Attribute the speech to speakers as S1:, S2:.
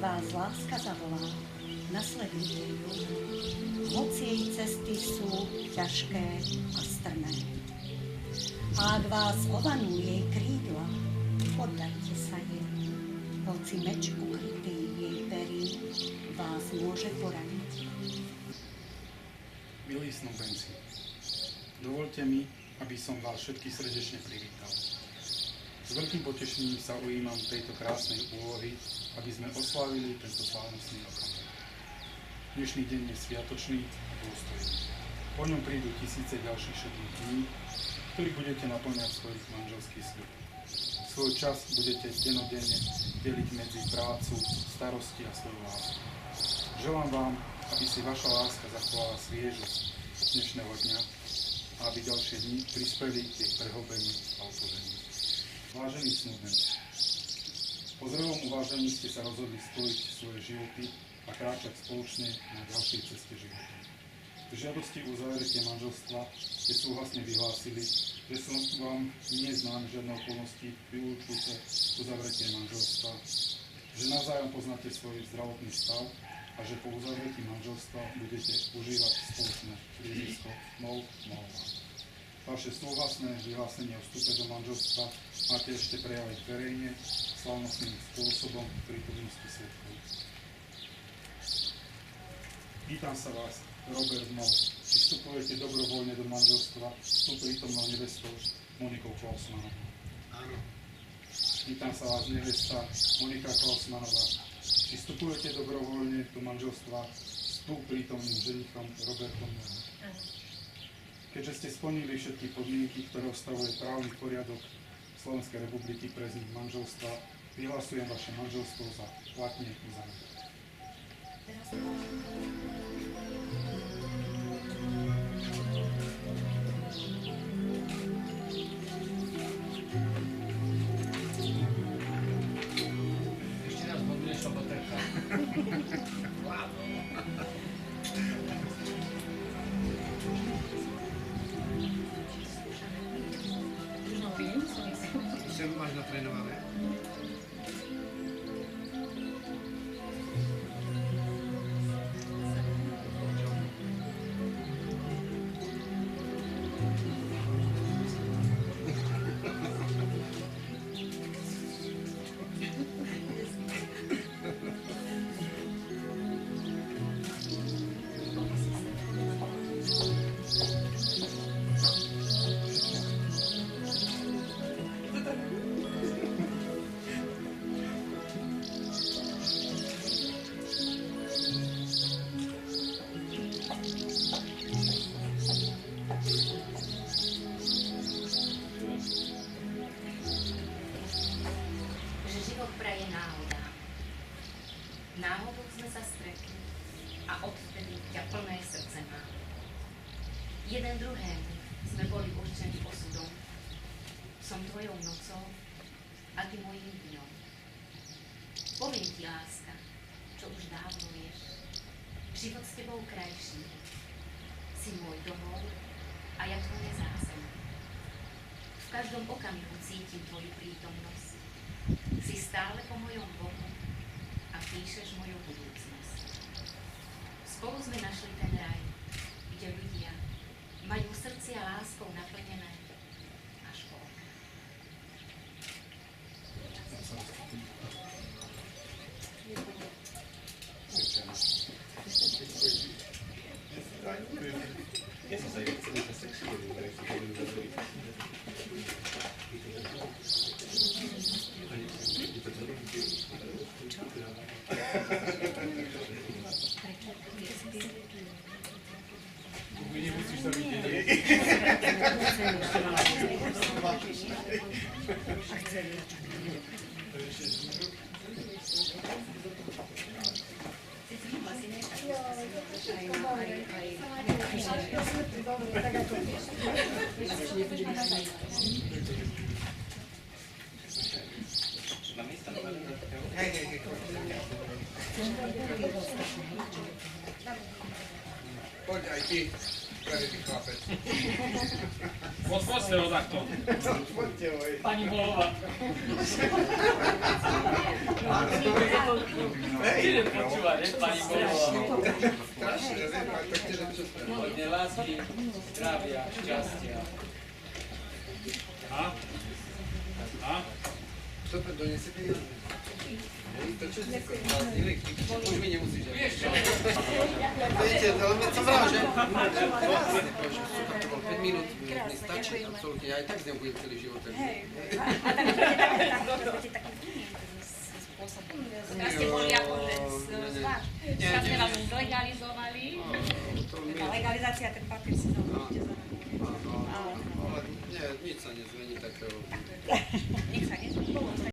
S1: vás láska zavolá, nasledujte ju, hoci jej cesty sú ťažké a strmé. A ak vás ovanú jej krídla, poddajte sa jej, hoci meč ukrytý jej perí vás môže poraniť.
S2: Milí snúbenci, dovoľte mi, aby som vás všetkých srdečne privítal. S veľkým potešením sa ujímam tejto krásnej úlohy, aby sme oslávili tento slávnostný okamih. Dnešný deň je sviatočný a dôstojný. Po ňom prídu tisíce ďalších šedých dní, ktorých budete naplňať svoj manželský sľub. Svoj čas budete denodenne deliť medzi prácu, starosti a svoju lásku. Želám vám, aby si vaša láska zachovala sviežosť dnešného dňa a aby ďalšie dni prispeli k jej prehlbeniu a otvoreniu. Vážení snúbenci, po zrelom uvážení ste sa rozhodli spojiť svoje životy a kráčať spoločne na ďalšej ceste života. V žiadosti o uzavretie manželstva ste súhlasne vyhlásili, že sú vám nie známe žiadne okolnosti vylúčujúce uzavretie manželstva, že navzájom poznáte svoj zdravotný stav a že po uzavretí manželstva budete užívať spoločné prízvisko Mol-Molva. Vaše súhlasné vyhlásenie o vstupe do manželstva máte ešte prejaviť verejne, slávnostným spôsobom v prítomnosti svedkov. Pýtam sa vás, Robert Moll, či vstupujete dobrovoľne do manželstva s tú prítomnou nevestou Monikou Klausmanovou?
S3: Áno.
S2: Pýtam sa vás, nevesta Monika Klausmanová, či vstupujete dobrovoľne do manželstva s tú prítomným ženichom Robertom Mollom?
S1: Áno.
S2: Keďže ste splnili všetky podmienky, ktoré ustavuje právny poriadok Slovenskej republiky pre vznik manželstva, vyhlasujem vaše manželstvo za platne uzavreté.
S3: Ešte raz bodneš, lebo trchá. Sem máš natrénované?
S4: Náhodou sme sa stretli a odvtedy ťa plné srdce mám. Jeden druhému sme boli určení osudom. Som tvojou nocou a ty mojím dňom. Poviem ti, láska, čo už dávno vieš. Život s tebou krajší. Si môj domov a ja tvoje zázemie. V každom okamihu cítim tvoju prítomnosť. Si stále po mojom boku a píšeš moju budúcnosť. Spolu sme našli ten raj, kde ľudia majú srdcia láskou naplnené až po oka.
S2: Nemusíš sa vidieť.
S3: Poď aj ty. sprawiedliwy chlapec.
S5: Poďte ho takto.
S3: Poďte, oj.
S5: Pani Bolová. Ide počúvať, ne? Pani Bolová.
S3: Strašne, ja viem, ale tak tiež čo spraviť.
S5: Hodne lásky, zdravia, šťastia. A?
S3: Čo to donesie peniaze? To čo si prázdnili? Už mi nemusíš.
S5: Vieš čo?
S3: Viete, ale som vrál, že? Vlastne, bože, super, to bol 5 minút, mi stačí, absolútne, ja aj tak z neho budem celý život.
S4: Teraz ste boli akože zvlášť. Teraz sme vás zlegalizovali.
S1: Tá legalizácia, ten papier si zaujíte za nami.
S3: Ale nie, nič sa nezmení takého.